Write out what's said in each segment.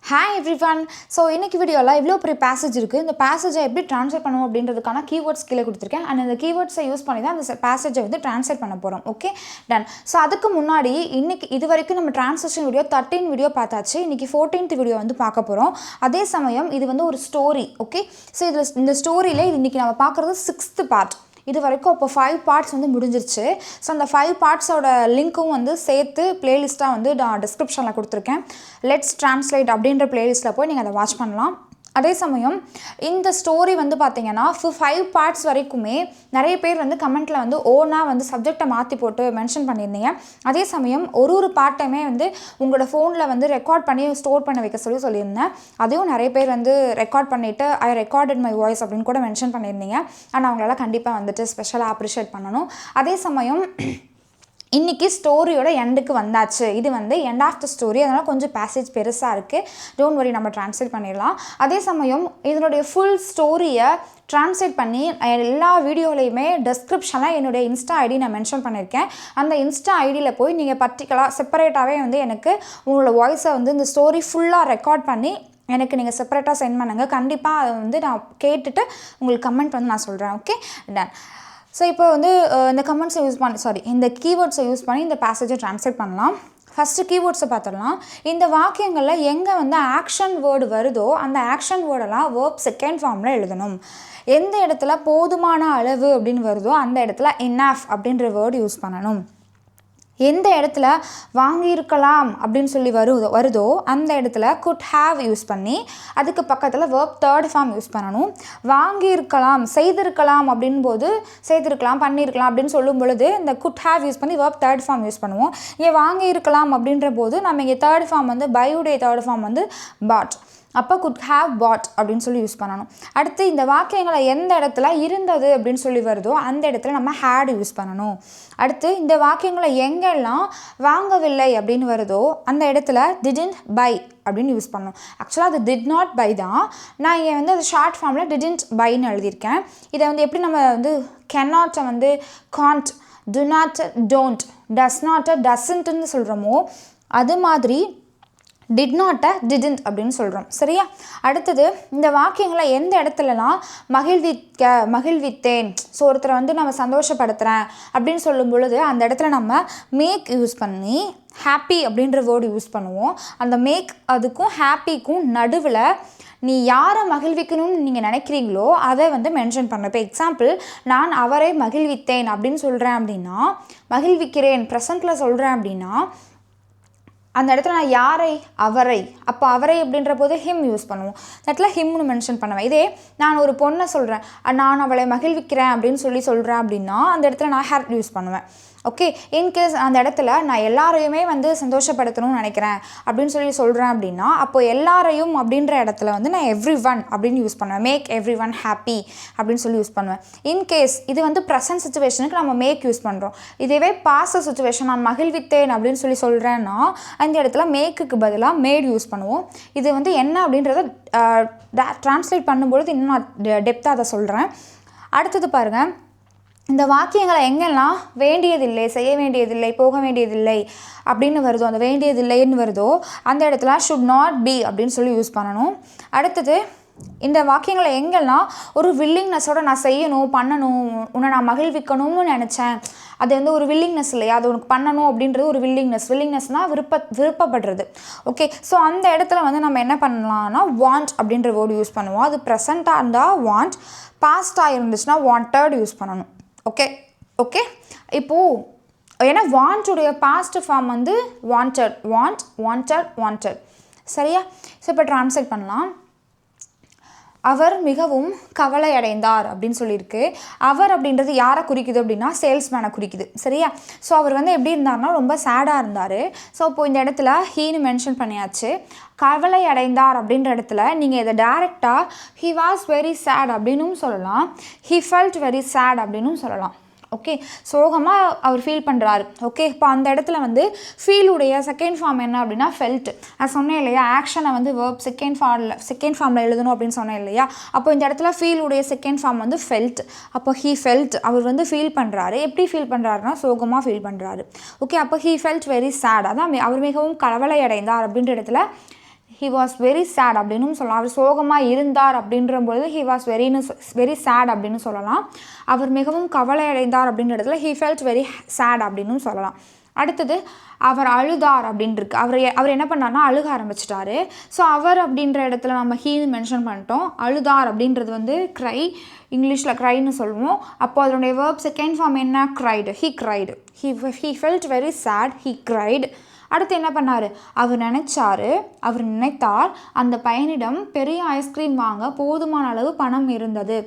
Hi everyone. So இன்னைக்கு வீடியோல இவ்ளோ பெரிய passage இருக்கு. இந்த passage எப்படி ட்ரான்ஸ்லேட் பண்ணனும் அப்படின்றதுக்கான கீவேர்ட்ஸ் கீழ கொடுத்திருக்கேன். and அந்த கீவேர்ட்ஸை யூஸ் பண்ணி தான் அந்த passage வந்து ட்ரான்ஸ்லேட் பண்ண போறோம். Okay done. சோ அதுக்கு முன்னாடி இன்னைக்கு இதுவரைக்கும் நம்ம ட்ரான்ஸ்லேஷன் வீடியோ 13 வீடியோ பார்த்தாச்சு. இன்னைக்கு 14th வீடியோ வந்து பார்க்க போறோம். அதே சமயம் இது வந்து ஒரு ஸ்டோரி. ஓகே சோ இந்த ஸ்டோரியில இன்னைக்கு நம்ம பார்க்கிறது 6th பார்ட். இது வரைக்கும் அப்போ 5 பார்ட்ஸ் வந்து முடிஞ்சிருச்சு. ஸோ அந்த 5 பார்ட்ஸோட லிங்க்கும் வந்து சேர்த்து பிளேலிஸ்ட்டாக வந்து நான் டிஸ்கிரிப்ஷனில் கொடுத்துருக்கேன். லெட்ஸ் ட்ரான்ஸ்லேட் அப்படின்ற பிளேலிஸ்ட்டில் போய் நீங்கள் அதை வாட்ச் பண்ணலாம். அதே சமயம் இந்த ஸ்டோரி வந்து பார்த்தீங்கன்னா 5 பார்ட்ஸ் வரைக்குமே நிறைய பேர் வந்து கமெண்ட்டில் வந்து ஓனாக வந்து சப்ஜெக்டை மாற்றி போட்டு மென்ஷன் பண்ணியிருந்தீங்க. அதே சமயம் ஒரு பார்ட்டையுமே வந்து உங்களோட ஃபோனில் வந்து ரெக்கார்ட் பண்ணி ஸ்டோர் பண்ண வைக்க சொல்லியிருந்தேன். அதையும் நிறைய பேர் வந்து ரெக்கார்ட் பண்ணிவிட்டு ஐ ரெக்கார்டட் மை வாய்ஸ் அப்படின்னு கூட மென்ஷன் பண்ணியிருந்தீங்க. ஆனால் அவங்களால கண்டிப்பாக வந்துட்டு ஸ்பெஷலாக அப்ரிஷியேட் பண்ணணும். அதே சமயம் இன்றைக்கி ஸ்டோரியோட எண்டுக்கு வந்தாச்சு. இது வந்து எண்ட் ஆஃப் த ஸ்டோரி, அதனால் கொஞ்சம் பேசேஜ் பெருசாக இருக்குது. டோன்ட் வரி, நம்ம ட்ரான்ஸ்லேட் பண்ணிடலாம். அதே சமயம் இதனுடைய ஃபுல் ஸ்டோரியை ட்ரான்ஸ்லேட் பண்ணி எல்லா வீடியோலையுமே டிஸ்கிரிப்ஷனில் என்னுடைய இன்ஸ்டா ஐடி நான் மென்ஷன் பண்ணியிருக்கேன். அந்த இன்ஸ்டா ஐடியில் போய் நீங்கள் பர்டிகுலராக செப்பரேட்டாகவே வந்து எனக்கு உங்களோட வாய்ஸை வந்து இந்த ஸ்டோரி ஃபுல்லாக ரெக்கார்ட் பண்ணி எனக்கு நீங்கள் செப்பரேட்டாக சென்ட் பண்ணுங்கள். கண்டிப்பாக அதை வந்து நான் கேட்டுட்டு உங்களுக்கு கமெண்ட் வந்து நான் சொல்கிறேன். Okay done. ஸோ இப்போ வந்து இந்த கமெண்ட்ஸை யூஸ் பண்ணி இந்த கீவேர்ட்ஸை யூஸ் பண்ணி இந்த பேசேஜை ட்ரான்ஸ்லேட் பண்ணலாம். ஃபஸ்ட்டு கீவேர்ட்ஸை பார்த்துடலாம். இந்த வாக்கியங்களில் எங்கே வந்து ஆக்ஷன் வேர்டு வருதோ அந்த ஆக்ஷன் வேர்டெல்லாம் வேர்ப் செகண்ட் ஃபார்மில் எழுதணும். எந்த இடத்துல போதுமான அளவு அப்படின்னு வருதோ அந்த இடத்துல இனஃப் அப்படின்ற வேர்டு யூஸ் பண்ணணும். எந்த இடத்துல வாங்கியிருக்கலாம் அப்படின்னு சொல்லி வருதோ அந்த இடத்துல குட் ஹாவ் யூஸ் பண்ணி அதுக்கு பக்கத்தில் வேர்ப் தேர்ட் ஃபார்ம் யூஸ் பண்ணணும். வாங்கியிருக்கலாம், செய்திருக்கலாம் அப்படின்போது செய்திருக்கலாம், பண்ணியிருக்கலாம் அப்படின்னு சொல்லும் பொழுது இந்த குட் ஹாவ் யூஸ் பண்ணி வேர்ப் தேர்ட் ஃபார்ம் யூஸ் பண்ணுவோம். இங்கே வாங்கியிருக்கலாம் அப்படின்ற போது நம்ம இங்கே தேர்ட் ஃபார்ம் வந்து பையுடைய தேர்ட் ஃபார்ம் வந்து பாட். அப்போ குட் ஹாவ் பாட் அப்படின்னு சொல்லி யூஸ் பண்ணணும். அடுத்து இந்த வாக்கியங்களை எந்த இடத்துல இருந்தது அப்படின்னு சொல்லி வருதோ அந்த இடத்துல நம்ம ஹேட் யூஸ் பண்ணணும். அடுத்து இந்த வாக்கியங்களை எங்கெல்லாம் வாங்கவில்லை அப்படின்னு வருதோ அந்த இடத்துல டிடன்ட் பை அப்படின்னு யூஸ் பண்ணணும். ஆக்சுவலாக அது டிட் நாட் பை தான். நான் இங்கே வந்து அது ஷார்ட் ஃபார்மில் டிடன்ட் பைன்னு எழுதியிருக்கேன். இதை வந்து எப்படி நம்ம வந்து கேனாட்டை வந்து காண்ட், டு நாட் டோன்ட், டஸ் நாட்டை டசன்ட்னு சொல்கிறோமோ அது மாதிரி டிட் நாட்டை டிடன்ட் அப்படின்னு சொல்கிறோம். சரியா? அடுத்தது இந்த வாக்கியங்களை எந்த இடத்துலலாம் மகிழ்வித்தேன், ஸோ ஒருத்தரை வந்து நம்ம சந்தோஷப்படுத்துகிறேன் அப்படின்னு சொல்லும் பொழுது அந்த இடத்துல நம்ம மேக் யூஸ் பண்ணி ஹாப்பி அப்படின்ற வேர்டு யூஸ் பண்ணுவோம். அந்த மேக் அதுக்கும் ஹாப்பிக்கும் நடுவில் நீ யாரை மகிழ்விக்கணும்னு நீங்கள் நினைக்கிறீங்களோ அதை வந்து மென்ஷன் பண்ணணும். இப்போ எக்ஸாம்பிள், நான் அவரை மகிழ்வித்தேன் அப்படின்னு சொல்கிறேன் அப்படின்னா, மகிழ்விக்கிறேன் ப்ரெசண்ட்டில் சொல்கிறேன் அப்படின்னா அந்த இடத்துல நான் யாரை, அவரை, அப்போ அவரை அப்படின்ற போது ஹிம் யூஸ் பண்ணுவோம். அந்த இடத்துல ஹிம்னு மென்ஷன் பண்ணுவேன். இதே நான் ஒரு பொண்ணை சொல்கிறேன், நான் அவளை மகிழ்விக்கிறேன் அப்படின்னு சொல்கிறேன் அப்படின்னா அந்த இடத்துல நான் ஹேர் யூஸ் பண்ணுவேன். ஓகே, இன்கேஸ் அந்த இடத்துல நான் எல்லாரையுமே வந்து சந்தோஷப்படுத்தணும்னு நினைக்கிறேன் அப்படின்னு சொல்கிறேன் அப்படின்னா அப்போ எல்லாரையும் அப்படின்ற இடத்துல வந்து நான் எவ்ரி ஒன் அப்படின்னு யூஸ் பண்ணுவேன். மேக் எவ்ரி ஒன் ஹாப்பி அப்படின்னு சொல்லி யூஸ் பண்ணுவேன். இன்கேஸ் இது வந்து ப்ரெசன்ட் சுச்சுவேஷனுக்கு நம்ம மேக் யூஸ் பண்ணுறோம். இதுவே பாஸ்ட் சுச்சுவேஷன், நான் மகிழ்வித்தேன் அப்படின்னு சொல்கிறேன்னா அந்த இடத்துல மேக்குக்கு பதிலாக மேட் யூஸ் பண்ணுவோம். இது வந்து என்ன அப்படின்றத ட்ரான்ஸ்லேட் பண்ணும்பொழுது இன்னும் நான் டெப்த்தாக அதை சொல்கிறேன். அடுத்தது பாருங்கள், இந்த வாக்கியங்களை எங்கெல்லாம் வேண்டியதில்லை, செய்ய வேண்டியதில்லை, போக வேண்டியதில்லை அப்படின்னு வருதோ, அந்த வேண்டியதில்லைன்னு வருதோ அந்த இடத்துல ஷுட் நாட் பி அப்படின்னு சொல்லி யூஸ் பண்ணணும். அடுத்தது இந்த வாக்கியங்களை எங்கெல்லாம் ஒரு வில்லிங்னஸோட நான் செய்யணும், பண்ணணும், உன்னை நான் மகிழ்விக்கணும்னு நினச்சேன், அது வந்து ஒரு வில்லிங்னஸ் இல்லையா, அது உனக்கு பண்ணணும் அப்படின்றது ஒரு வில்லிங்னஸ்னால் விருப்பப்படுறது. ஓகே, ஸோ அந்த இடத்துல வந்து நம்ம என்ன பண்ணலாம்னா வாண்ட் அப்படின்ற வேர்டு யூஸ் பண்ணுவோம். அது ப்ரெசண்ட்டாக இருந்தால் வாண்ட், பாஸ்ட்டாக இருந்துச்சுன்னா வாண்டட் யூஸ் பண்ணணும். ஓகே ஓகே இப்போது ஏன்னா வாண்ட்டுடைய பாஸ்ட் ஃபார்ம் வந்து வாண்டட், வாண்டட். சரியா? ஸோ இப்போ ட்ரான்ஸ்லேட் பண்ணலாம். அவர் மிகவும் கவலை அடைந்தார் அப்படின்னு சொல்லியிருக்கு. அவர் அப்படின்றது யாரை குறிக்குது அப்படின்னா சேல்ஸ்மேனை குறிக்குது. சரியா? ஸோ அவர் வந்து எப்படி இருந்தார்னா ரொம்ப சேடாக இருந்தார். ஸோ இப்போது இந்த இடத்துல ஹீன்னு மென்ஷன் பண்ணியாச்சு. கவலை அடைந்தார் அப்படின்ற இடத்துல நீங்கள் இதை டைரெக்டாக ஹி வாஸ் வெரி சேட் அப்படின்னும் சொல்லலாம், ஹி ஃபெல்ட் வெரி சேட் அப்படின்னும் சொல்லலாம். ஓகே, சோகமாக அவர் ஃபீல் பண்ணுறாரு. ஓகே, இப்போ அந்த இடத்துல வந்து ஃபீலுடைய செகண்ட் ஃபார்ம் என்ன அப்படின்னா ஃபெல்ட். நான் சொன்னேன் இல்லையா, ஆக்ஷனை வந்து வேர்ப் செகண்ட் ஃபார்மில் எழுதணும் அப்படின்னு சொன்னேன் இல்லையா. அப்போ இந்த இடத்துல ஃபீலுடைய செகண்ட் ஃபார்ம் வந்து ஃபெல்ட். அப்போ ஹீ ஃபெல்ட், அவர் வந்து ஃபீல் பண்ணுறாரு. எப்படி ஃபீல் பண்ணுறாருன்னா சோகமாக ஃபீல் பண்ணுறாரு. ஓகே, அப்போ ஹீ ஃபெல்ட் வெரி சேட், அதான் அவர் மிகவும் கவலை அடைந்தார் அப்படின்ற இடத்துல he was very sad அப்படின்னும் சொல்லலாம். அவர் சோகமாக இருந்தார் அப்படின்ற பொழுது he was very sad அப்படின்னு சொல்லலாம். அவர் மிகவும் கவலை அடைந்தார் அப்படின்ற இடத்துல he felt very sad அப்படின்னும் சொல்லலாம். அடுத்தது அவர் அழுதார் அப்படின்னு இருக்கு. அவர் என்ன பண்ணார்னா அழுக ஆரம்பிச்சிட்டாரு. ஸோ அவர் அப்படின்ற இடத்துல நம்ம ஹீன்னு மென்ஷன் பண்ணிட்டோம். அழுதார் அப்படின்றது வந்து க்ரை, இங்கிலீஷில் க்ரைன்னு சொல்லுவோம். அப்போ அதனுடைய வேர்ப் செகண்ட் ஃபார்ம் என்ன? Cried. he cried. he felt very sad, he cried. அடுத்து என்ன பண்ணார்? அவர் நினைத்தார் அந்த பையனிடம் பெரிய ஐஸ்கிரீம் வாங்க போதுமான அளவு பணம் இருந்தது.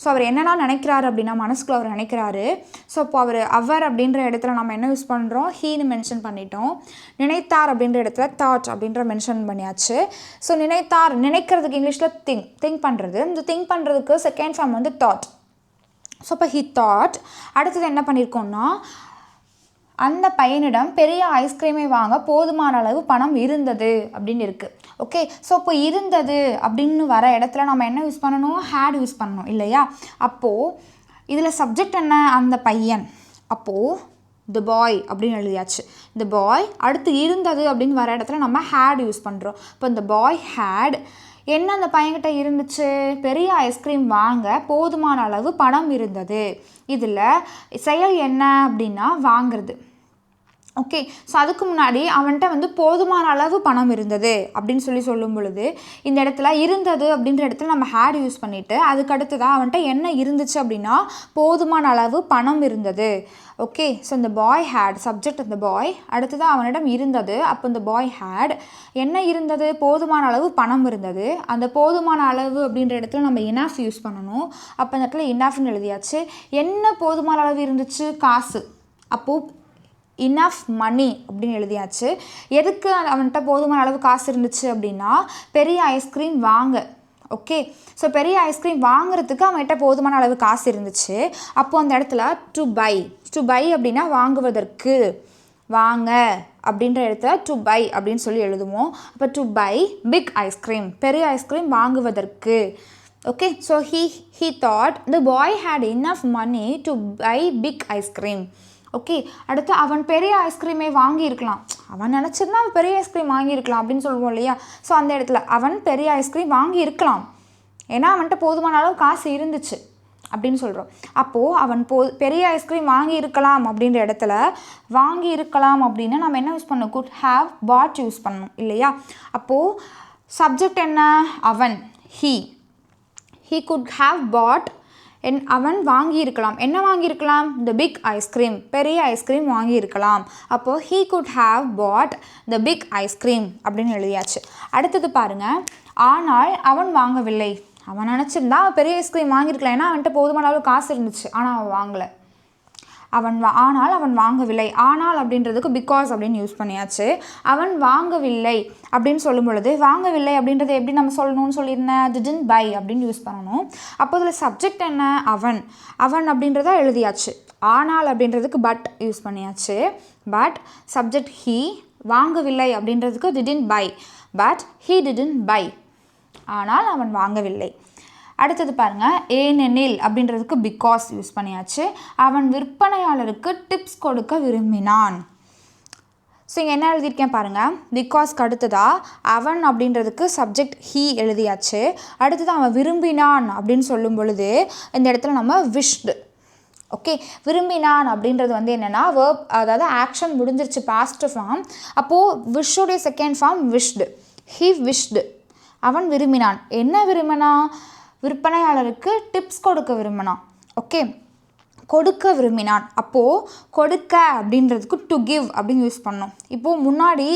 ஸோ அவர் என்னெல்லாம் நினைக்கிறாரு அப்படின்னா மனசுக்குள்ள அவர் நினைக்கிறாரு. ஸோ இப்போ அவர் அப்படின்ற இடத்துல நம்ம என்ன யூஸ் பண்ணுறோம்? ஹீன்னு மென்ஷன் பண்ணிட்டோம். நினைத்தார் அப்படின்ற இடத்துல தாட் அப்படின்ற மென்ஷன் பண்ணியாச்சு. ஸோ நினைக்கிறதுக்கு இங்கிலீஷில் திங்க் பண்ணுறது. இந்த திங்க் பண்ணுறதுக்கு செகண்ட் ஃபார்ம் வந்து தாட். ஸோ இப்போ ஹி தாட். அடுத்தது என்ன பண்ணியிருக்கோம்னா அந்த பையனிடம் பெரிய ஐஸ்கிரீமை வாங்க போதுமான அளவு பணம் இருந்தது அப்படின்னு இருக்குது. ஓகே, ஸோ இப்போ இருந்தது அப்படின்னு வர இடத்துல நம்ம என்ன யூஸ் பண்ணணும்? ஹேட் யூஸ் பண்ணணும் இல்லையா? அப்போது இதில் சப்ஜெக்ட் என்ன? அந்த பையன். அப்போது த பாய் அப்படின்னு எழுதியாச்சு. த பாய். அடுத்து இருந்தது அப்படின்னு வர இடத்துல நம்ம ஹேட் யூஸ் பண்ணுறோம். இப்போ இந்த பாய் ஹேட் என்ன அந்த பையன்கிட்ட இருந்துச்சு? பெரிய ஐஸ்கிரீம் வாங்க போதுமான அளவு பணம் இருந்தது. இதில் செயல் என்ன அப்படின்னா வாங்கிறது. ஓகே, ஸோ அதுக்கு முன்னாடி அவன்கிட்ட வந்து போதுமான அளவு பணம் இருந்தது அப்படின்னு சொல்லும் பொழுது இந்த இடத்துல இருந்தது அப்படின்ற இடத்துல நம்ம ஹேட் யூஸ் பண்ணிவிட்டு அதுக்கு அடுத்ததான் அவன்கிட்ட என்ன இருந்துச்சு அப்படின்னா போதுமான அளவு பணம் இருந்தது. ஓகே, ஸோ இந்த பாய் ஹேட் சப்ஜெக்ட் அந்த பாய். அடுத்ததான் அவனிடம் இருந்தது. அப்போ இந்த பாய் ஹேட் என்ன இருந்தது? போதுமான அளவு பணம் இருந்தது. அந்த போதுமான அளவு அப்படின்ற இடத்துல நம்ம இனஃப் யூஸ் பண்ணணும். அப்போ இந்த இடத்துல இனஃப்னு எழுதியாச்சு. என்ன போதுமான அளவு இருந்துச்சு? காசு. அப்போது இனஃப் மணி அப்படின்னு எழுதியாச்சு. எதுக்கு அவன்கிட்ட போதுமான அளவு காசு இருந்துச்சு அப்படின்னா பெரிய ஐஸ்கிரீம் வாங்க. ஓகே, ஸோ பெரிய ஐஸ்கிரீம் வாங்குறதுக்கு அவன்கிட்ட போதுமான அளவு காசு இருந்துச்சு. அப்போது அந்த இடத்துல டு பை அப்படின்னா வாங்குவதற்கு, வாங்க அப்படின்ற இடத்துல டு பை அப்படின்னு சொல்லி எழுதுவோம். அப்போ டு பை பிக் ஐஸ்கிரீம், பெரிய ஐஸ்கிரீம் வாங்குவதற்கு. Okay, so he thought the boy had enough money to buy big ice cream. Okay, அடுத்து அவன் பெரிய ஐஸ்கிரீமே வாங்கியிருக்கலாம். அவன் நினச்சிருந்தா அவன் பெரிய ஐஸ்கிரீம் வாங்கியிருக்கலாம் அப்படின்னு சொல்லுவோம் இல்லையா? ஸோ அந்த இடத்துல அவன் பெரிய ஐஸ்கிரீம் வாங்கியிருக்கலாம், ஏன்னா அவன்கிட்ட போதுமான அளவு காசு இருந்துச்சு அப்படின்னு சொல்கிறோம். அப்போது அவன் பெரிய ஐஸ்கிரீம் வாங்கியிருக்கலாம் அப்படின்ற இடத்துல வாங்கியிருக்கலாம் அப்படின்னா நம்ம என்ன யூஸ் பண்ணணும்? குட் ஹாவ் பாட் யூஸ் பண்ணணும் இல்லையா? அப்போது சப்ஜெக்ட் என்ன? அவன், he could have bought. அவன் வாங்கியிருக்கலாம். என்ன வாங்கியிருக்கலாம்? the big ஐஸ்கிரீம், பெரிய ஐஸ்கிரீம் வாங்கியிருக்கலாம். அப்போது he could have bought the big ice cream அப்படின்னு எழுதியாச்சு. அடுத்தது பாருங்கள், ஆனால் அவன் வாங்கவில்லை. அவன் நினச்சிருந்தா பெரிய ஐஸ்கிரீம் வாங்கியிருக்கலாம், ஏன்னா அவன்கிட்ட போதுமான அளவு காசு இருந்துச்சு, ஆனால் அவன் வாங்கலை. ஆனால் அவன் வாங்கவில்லை. ஆனால் அப்படின்றதுக்கு பிகாஸ் அப்படின்னு யூஸ் பண்ணியாச்சு. அவன் வாங்கவில்லை அப்படின்னு சொல்லும் பொழுது வாங்கவில்லை அப்படின்றத எப்படி நம்ம சொல்லணும்னு சொல்லியிருந்தேன்? didn't buy அப்படின்னு யூஸ் பண்ணணும். அப்போ இதில் சப்ஜெக்ட் என்ன? அவன் அப்படின்றத எழுதியாச்சு. ஆனால் அப்படின்றதுக்கு பட் யூஸ் பண்ணியாச்சு. பட் சப்ஜெக்ட் he, வாங்கவில்லை அப்படின்றதுக்கு didn't buy, but he didn't buy, ஆனால் அவன் வாங்கவில்லை. அடுத்தது பாருங்கள், ஏனெனில் அப்படின்றதுக்கு பிகாஸ் யூஸ் பண்ணியாச்சு. அவன் விற்பனையாளருக்கு டிப்ஸ் கொடுக்க விரும்பினான். ஸோ இங்கே என்ன எழுதியிருக்கேன் பாருங்கள், பிகாஸ்க்கு அடுத்ததாக அவன் அப்படின்றதுக்கு சப்ஜெக்ட் he எழுதியாச்சு. அடுத்தது அவன் விரும்பினான் அப்படின்னு சொல்லும் பொழுது இந்த இடத்துல நம்ம wished. ஓகே, விரும்பினான் அப்படின்றது வந்து என்னென்னா வேர்ப், அதாவது ஆக்ஷன் முடிஞ்சிருச்சு, பாஸ்ட் ஃபார்ம். அப்போது விஷுடைய second form wished. he wished. அவன் விரும்பினான். என்ன விரும்பினான்? விற்பனையாளருக்கு டிப்ஸ் கொடுக்க விரும்பினான். ஓகே, கொடுக்க விரும்பினான். அப்போது கொடுக்க அப்படின்றதுக்கு டு கிவ் அப்படின்னு யூஸ் பண்ணோம். இப்போது முன்னாடி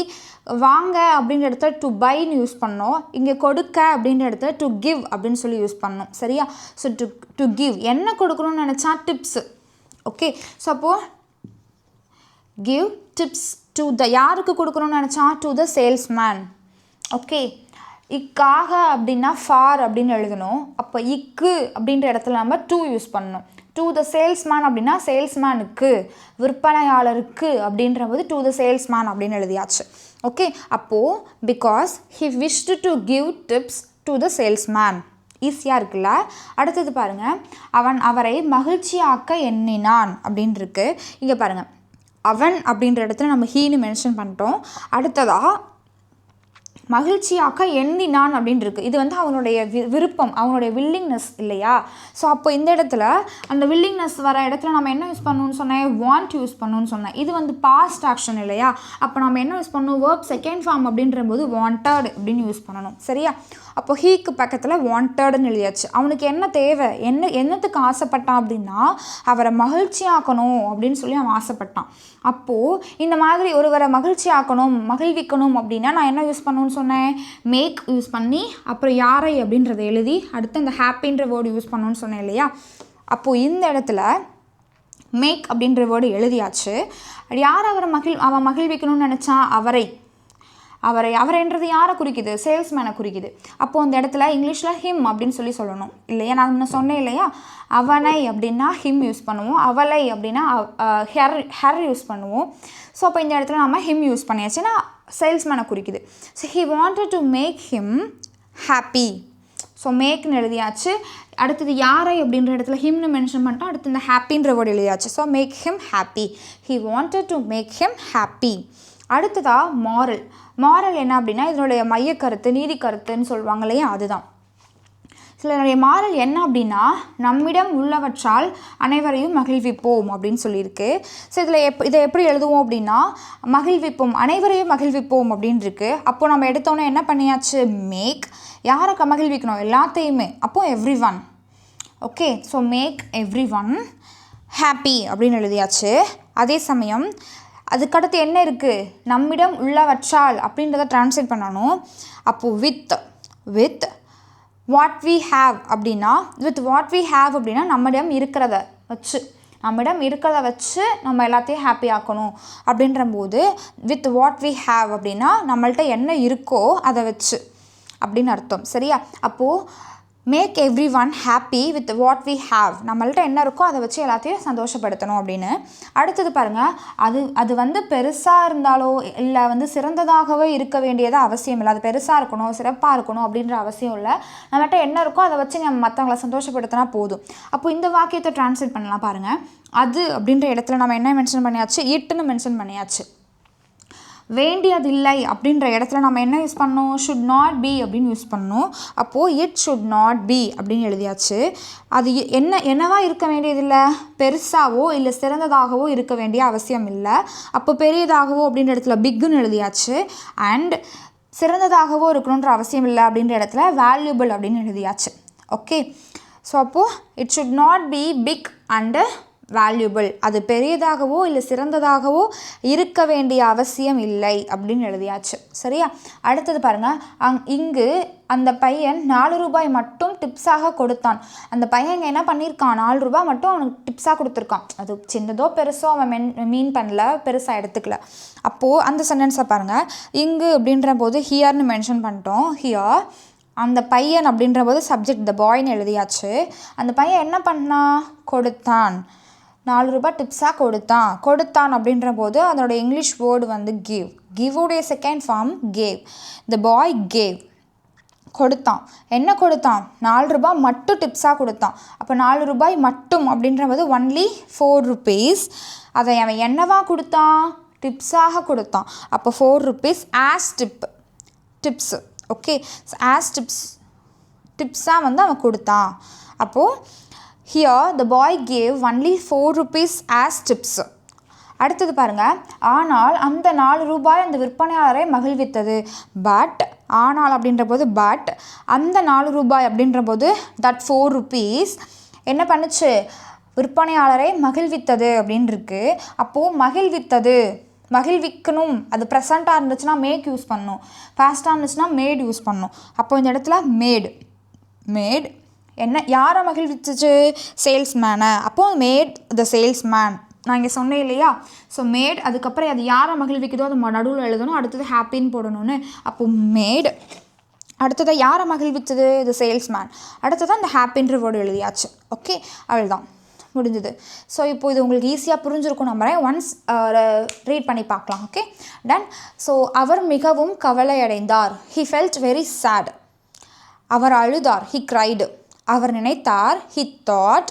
வாங்க அப்படின்ற இடத்துல டு பைன்னு யூஸ் பண்ணோம். இங்கே கொடுக்க அப்படின்ற இடத்துல டு கிவ் அப்படின்னு சொல்லி யூஸ் பண்ணோம். சரியா? ஸோ டு கிவ் என்ன கொடுக்கணும்னு நினச்சா டிப்ஸு. ஓகே, ஸோ அப்போது கிவ் டிப்ஸ் டு யாருக்கு கொடுக்கணும்னு நினச்சா டு த சேல்ஸ்மேன். ஓகே, இக்காக அப்படின்னா ஃபார் அப்படின்னு எழுதணும். அப்போ இக்கு அப்படின்ற இடத்துல நம்ம டு யூஸ் பண்ணணும். டு த சேல்ஸ்மேன் அப்படின்னா சேல்ஸ்மேனுக்கு, விற்பனையாளருக்கு அப்படின்ற போது டு த சேல்ஸ்மேன் அப்படின்னு எழுதியாச்சு. ஓகே, அப்போது because he wished to give tips to the salesman. ஈஸியாக இருக்குல்ல? அடுத்தது பாருங்கள், அவன் அவரை மகிழ்ச்சியாக்க எண்ணினான் அப்படின்னு இருக்கு. இங்கே பாருங்கள், அவன் அப்படின்ற இடத்துல நம்ம ஹீன்னு மென்ஷன் பண்ணிட்டோம். அடுத்ததாக மகிழ்ச்சியாக்க எண்ணினான் அப்படின்னு இருக்குது. இது வந்து அவனுடைய விருப்பம், அவனுடைய வில்லிங்னஸ் இல்லையா? ஸோ அப்போ இந்த இடத்துல அந்த வில்லிங்னஸ் வர இடத்துல நம்ம என்ன யூஸ் பண்ணணும்னு சொன்னேன்? வாண்ட் யூஸ் பண்ணணும்னு சொன்னேன். இது வந்து பாஸ்ட் ஆக்ஷன் இல்லையா? அப்போ நம்ம என்ன யூஸ் பண்ணணும்? வேர்ப் செகண்ட் ஃபார்ம் அப்படின்ற போது வாண்டட் அப்படின்னு யூஸ் பண்ணணும். சரியா? அப்போ ஹீக்கு பக்கத்தில் வாண்டட்னு எழுதியாச்சு. அவனுக்கு என்ன தேவை, என்னத்துக்கு ஆசைப்பட்டான் அப்படின்னா அவரை மகிழ்ச்சியாக்கணும் அப்படின்னு சொல்லி அவன் ஆசைப்பட்டான். அப்போது இந்த மாதிரி ஒருவரை மகிழ்ச்சியாக்கணும், மகிழ்விக்கணும் அப்படின்னா நான் என்ன யூஸ் பண்ணணும்னு சொன்னேன்? மேக் யூஸ் பண்ணி அப்புறம் யாரை அப்படின்றத எழுதி அடுத்து அந்த ஹாப்பின்ற வேர்டு யூஸ் பண்ணணும்னு சொன்னேன் இல்லையா? அப்போது இந்த இடத்துல மேக் அப்படின்ற வேர்டு எழுதியாச்சு. யார் அவன் மகிழ்விக்கணும்னு நினச்சான்? அவரைன்றது யாரை குறிக்குது? சேல்ஸ்மேனை குறிக்குது. அப்போது அந்த இடத்துல இங்கிலீஷில் ஹிம் அப்படின்னு சொல்லணும் இல்லையா? நான் சொன்னேன் இல்லையா? அவனை அப்படின்னா ஹிம் யூஸ் பண்ணுவோம், அவளை அப்படின்னா ஹெர் யூஸ் பண்ணுவோம். ஸோ அப்போ இந்த இடத்துல நம்ம ஹிம் யூஸ் பண்ணியாச்சுன்னா சேல்ஸ்மேனை குறிக்குது. So he wanted to make him happy. So மேக்னு எழுதியாச்சு. அடுத்தது யாரை அப்படின்ற இடத்துல ஹிம்னு மென்ஷன் பண்ணிட்டோம். அடுத்து இந்த ஹாப்பின்ற வேர்டு எழுதியாச்சு. So make him happy. He wanted to make him happy. அடுத்ததாக மாரல் என்ன அப்படின்னா இதனுடைய மையக்கருத்து, நீதி கருத்துன்னு சொல்லுவாங்க இல்லையா? அதுதான். சிலருடைய மாரல் என்ன அப்படின்னா நம்மிடம் உள்ளவற்றால் அனைவரையும் மகிழ்விப்போம் அப்படின்னு சொல்லியிருக்கு. ஸோ இதை எப்படி எழுதுவோம் அப்படின்னா மகிழ்விப்போம், அனைவரையும் மகிழ்விப்போம் அப்படின்னு இருக்கு. அப்போ நம்ம எடுத்தோன்னே என்ன பண்ணியாச்சு? மேக் யாரை மகிழ்விக்கணும்? எல்லாத்தையுமே. அப்போது everyone. Okay, so make everyone happy அப்படின்னு எழுதியாச்சு. அதே சமயம் அதுக்கடுத்து என்ன இருக்குது? நம்மிடம் உள்ளவற்றால் அப்படின்றத ட்ரான்ஸ்லேட் பண்ணணும். அப்போது வித் வாட் வி ஹாவ் அப்படின்னா நம்மிடம் இருக்கிறத வச்சு நம்ம எல்லாத்தையும் ஹாப்பி ஆக்கணும் அப்படின்ற போது வித் வாட் வி ஹாவ் அப்படின்னா நம்மள்ட்ட என்ன இருக்கோ அதை வச்சு அப்படின்னு அர்த்தம். சரியா? அப்போது make everyone happy with what we have, நம்மள்ட்ட என்ன இருக்கோ அதை வச்சு எல்லாத்தையும் சந்தோஷப்படுத்தணும் அப்படின்னு. அடுத்தது பாருங்கள், அது வந்து பெருசாக இருந்தாலோ இல்லை வந்து சிறந்ததாகவே இருக்க வேண்டியது அவசியம் இல்லை. அது பெருசாக இருக்கணும், சிறப்பாக இருக்கணும் அப்படின்ற அவசியம் இல்லை. நம்மள்ட்ட என்ன இருக்கோ அதை வச்சு நம்ம மற்றவங்களை சந்தோஷப்படுத்தினா போதும். அப்போ இந்த வாக்கியத்தை ட்ரான்ஸ்லேட் பண்ணலாம் பாருங்கள். அது அப்படின்ற இடத்துல நம்ம என்ன மென்ஷன் பண்ணியாச்சு? இட்டுன்னு மென்ஷன் பண்ணியாச்சு. வேண்டியதில்லை அப்படின்ற இடத்துல நம்ம என்ன யூஸ் பண்ணோம்? ஷுட் நாட் பி அப்படின்னு யூஸ் பண்ணோம். அப்போது இட் ஷுட் நாட் பி அப்படின்னு எழுதியாச்சு. அது என்னவா இருக்க வேண்டியதில்லை? பெருசாகவோ இல்லை சிறந்ததாகவோ இருக்க வேண்டிய அவசியம் இல்லை. அப்போ பெரியதாகவோ அப்படின்ற இடத்துல பிக்குன்னு எழுதியாச்சு. அண்ட் சிறந்ததாகவோ இருக்கணுன்ற அவசியம் இல்லை அப்படின்ற இடத்துல வேல்யூபிள் அப்படின்னு எழுதியாச்சு. ஓகே, ஸோ அப்போது it should not be big and valuable, அது பெரியதாகவோ இல்லை சிறந்ததாகவோ இருக்க வேண்டிய அவசியம் இல்லை அப்படின்னு எழுதியாச்சு. சரியா? அடுத்தது பாருங்கள், இங்கு அந்த பையன் 4 ரூபாய் மட்டும் டிப்ஸாக கொடுத்தான். அந்த பையன் என்ன பண்ணியிருக்கான்? 4 ரூபாய் மட்டும் அவனுக்கு டிப்ஸாக கொடுத்துருக்கான். அது சின்னதோ பெருசோ அவன் மீன் பண்ணல, பெருசாக எடுத்துக்கல. அப்போது அந்த சென்டென்ஸை பாருங்கள். இங்கு அப்படின்ற போது ஹியர்னு மென்ஷன் பண்ணிட்டோம். ஹியர் அந்த பையன் அப்படின்ற போது சப்ஜெக்ட் த பாய்னு எழுதியாச்சு. அந்த பையன் என்ன பண்ணான்? கொடுத்தான். 4 ரூபாய் டிப்ஸாக கொடுத்தான் அப்படின்ற போது அதோட இங்கிலீஷ் வேர்டு வந்து கிவ்வுடைய செகண்ட் ஃபார்ம் கேவ். த பாய் கேவ், கொடுத்தான். என்ன கொடுத்தான்? 4 ரூபாய் மட்டும் டிப்ஸாக கொடுத்தான். அப்போ 4 ரூபாய் மட்டும் அப்படின்ற போது ஒன்லி 4 rupees. அதை அவன் என்னவா கொடுத்தான்? டிப்ஸாக கொடுத்தான். அப்போ 4 rupees as tips. Okay, as டிப்ஸாக வந்து அவன் கொடுத்தான். அப்போது here the boy gave only 4 rupees as tips. அடுத்தது பாருங்கள், ஆனால் அந்த 4 ரூபாய் அந்த விற்பனையாளரை மகிழ்வித்தது. ஆனால் அப்படின்ற போது அந்த 4 ரூபாய் அப்படின்ற போது that 4 rupees என்ன பண்ணுச்சு? விற்பனையாளரை மகிழ்வித்தது அப்படின்னு இருக்கு. அப்போது மகிழ்விக்கணும், அது ப்ரெசண்ட்டாக இருந்துச்சுன்னா மேக் யூஸ் பண்ணணும், ஃபாஸ்ட்டாக இருந்துச்சுன்னா மேட் யூஸ் பண்ணணும். அப்போ இந்த இடத்துல மேட் என்ன யாரை மகிழ்விச்சிச்சு? சேல்ஸ்மேனை. அப்போது மேட் த சேல்ஸ்மேன். நான் இங்கே சொன்னேன் இல்லையா? ஸோ மேட், அதுக்கப்புறம் அது யாரை மகிழ்விக்குதோ அது நடுவில் எழுதணும், அடுத்தது ஹாப்பின்னு போடணும்னு. அப்போது மேட், அடுத்தது யாரை மகிழ்விச்சது? இது சேல்ஸ்மேன். அடுத்தது அந்த ஹாப்பின்ற வேர்டு எழுதியாச்சு. ஓகே, அவ்வளோதான், முடிஞ்சுது. ஸோ இப்போ இது உங்களுக்கு ஈஸியாக புரிஞ்சிருக்கும் நம்புறேன். ஒன்ஸ் ரீட் பண்ணி பார்க்கலாம். Okay, ton. ஸோ அவர் மிகவும் கவலை அடைந்தார். He felt very sad. அவர் அழுதார். He cried. அவர் நினைத்தார். He thought.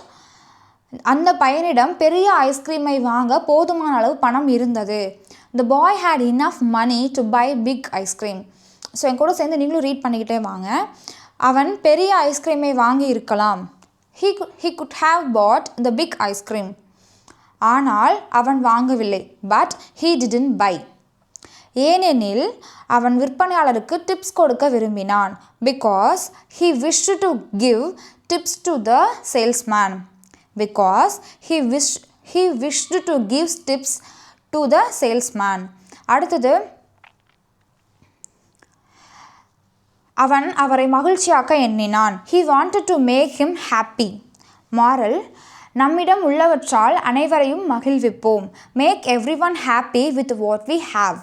அந்த பையனிடம் பெரிய ஐஸ்கிரீமை வாங்க போதுமான அளவு பணம் இருந்தது. The boy had enough money to buy big ice cream. So என் கூட சேர்ந்து நீங்களும் ரீட் பண்ணிக்கிட்டே வாங்க. அவன் பெரிய ஐஸ்கிரீமை வாங்கி இருக்கலாம். He could have bought the big ice cream. ஆனால் அவன் வாங்கவில்லை. But he didn't buy. ஏனெனில் அவன் விற்பனையாளருக்கு டிப்ஸ் கொடுக்க விரும்பினான். Because he wished to give tips to the salesman. Because he wished to give tips to the salesman. அடுத்தது அவன் அவரை மகிழ்ச்சியாக்க எண்ணினான். He wanted to make him happy. Moral, நம்மிடம் உள்ளவற்றால் அனைவரையும் மகிழ்விப்போம். Make everyone happy with what we have.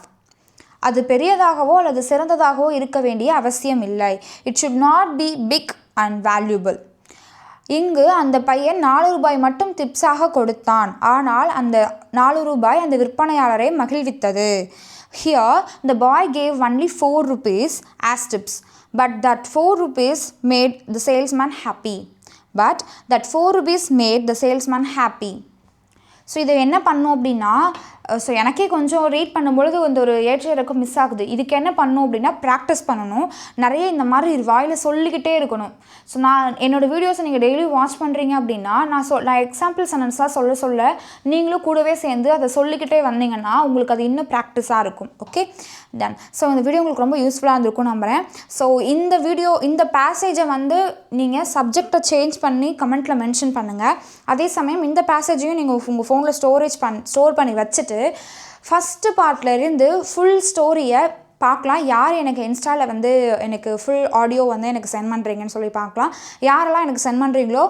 அது பெரியதாகவோ அல்லது சிறந்ததாகவோ இருக்க வேண்டிய அவசியம் இல்லை. It should not be big and valuable. இங்கு அந்த பையன் 4 ரூபாய் மட்டும் டிப்ஸாக கொடுத்தான். ஆனால் அந்த 4 ரூபாய் அந்த விற்பனையாளரை மகிழ்வித்தது. Here the boy gave only 4 rupees as tips. But that 4 rupees made the salesman happy. So இதை என்ன பண்ணோம் அப்படின்னா, ஸோ எனக்கே கொஞ்சம் ரீட் பண்ணும்பொழுது ஒரு ஏற்ற இறக்கம் மிஸ் ஆகுது. இதுக்கு என்ன பண்ணணும் அப்படின்னா, ப்ராக்டிஸ் பண்ணணும். நிறைய இந்த மாதிரி வாயில் சொல்லிக்கிட்டே இருக்கணும். ஸோ நான் என்னோடய வீடியோஸை நீங்கள் டெய்லி வாட்ச் பண்ணுறீங்க அப்படின்னா, நான் எக்ஸாம்பிள் சென்டென்ஸ்லாம் சொல்ல நீங்களும் கூடவே சேர்ந்து அதை சொல்லிக்கிட்டே வந்தீங்கன்னா உங்களுக்கு அது இன்னும் ப்ராக்டிஸாக இருக்கும். Okay done. ஸோ இந்த வீடியோ உங்களுக்கு ரொம்ப யூஸ்ஃபுல்லாக இருந்திருக்கும் நம்புகிறேன். ஸோ இந்த பேசேஜை நீங்கள் சப்ஜெக்டை சேஞ்ச் பண்ணி கமெண்ட்டில் மென்ஷன் பண்ணுங்கள். அதே சமயம் இந்த பேசேஜையும் நீங்கள் உங்கள் ஃபோனில் ஸ்டோர் பண்ணி வச்சுட்டு ஃபஸ்ட்டு பார்ட்லேருந்து ஃபுல் ஸ்டோரியை பார்க்கலாம். யார் எனக்கு இன்ஸ்டாவில் எனக்கு ஃபுல் ஆடியோ எனக்கு சென்ட் பண்ணுறீங்கன்னு சொல்லி பார்க்கலாம். யாரெல்லாம் எனக்கு சென்ட் பண்ணுறீங்களோ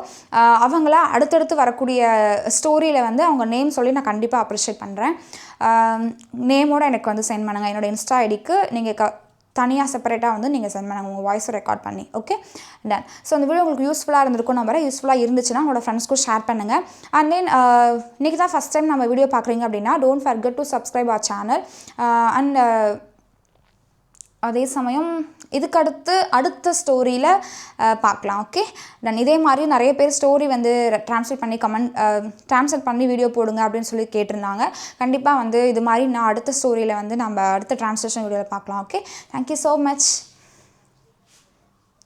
அவங்கள அடுத்தடுத்து வரக்கூடிய ஸ்டோரியில் அவங்க நேம் சொல்லி நான் கண்டிப்பாக அப்ரிஷியேட் பண்ணுறேன். நேமோடு எனக்கு சென்ட் பண்ணுங்கள். என்னோடய இன்ஸ்டா ஐடிக்கு நீங்கள் தனியாக செப்பரேட்டாக நீங்கள் சென்ட் பண்ணுங்கள் உங்கள் வாய்ஸை ரெக்கார்ட் பண்ணி. Okay done. ஸோ இந்த வீடியோ உங்களுக்கு யூஸ்ஃபுல்லாக இருந்திருக்கும் நம்புறேன். யூஸ்ஃபுல்லாக இருந்துச்சுன்னா உங்களோட ஃப்ரெண்ட்ஸ்க்கும் ஷேர் பண்ணுங்கள். அண்ட் தென் இன்றைக்கி தான் ஃபஸ்ட் டைம் நம்ம வீடியோ பார்க்குறீங்க அப்படின்னா don't forget to subscribe our channel. And அதே சமயம் இதுக்கு அடுத்த ஸ்டோரியில் பார்க்கலாம். Okay done. இதே மாதிரி நிறைய பேர் ஸ்டோரி ட்ரான்ஸ்லேட் பண்ணி வீடியோ போடுங்க அப்படின்னு சொல்லி கேட்டிருந்தாங்க. கண்டிப்பாக இது மாதிரி நான் அடுத்த ஸ்டோரியில் நம்ம அடுத்த ட்ரான்ஸ்லேஷன் வீடியோவில் பார்க்கலாம். Okay, thank you so much.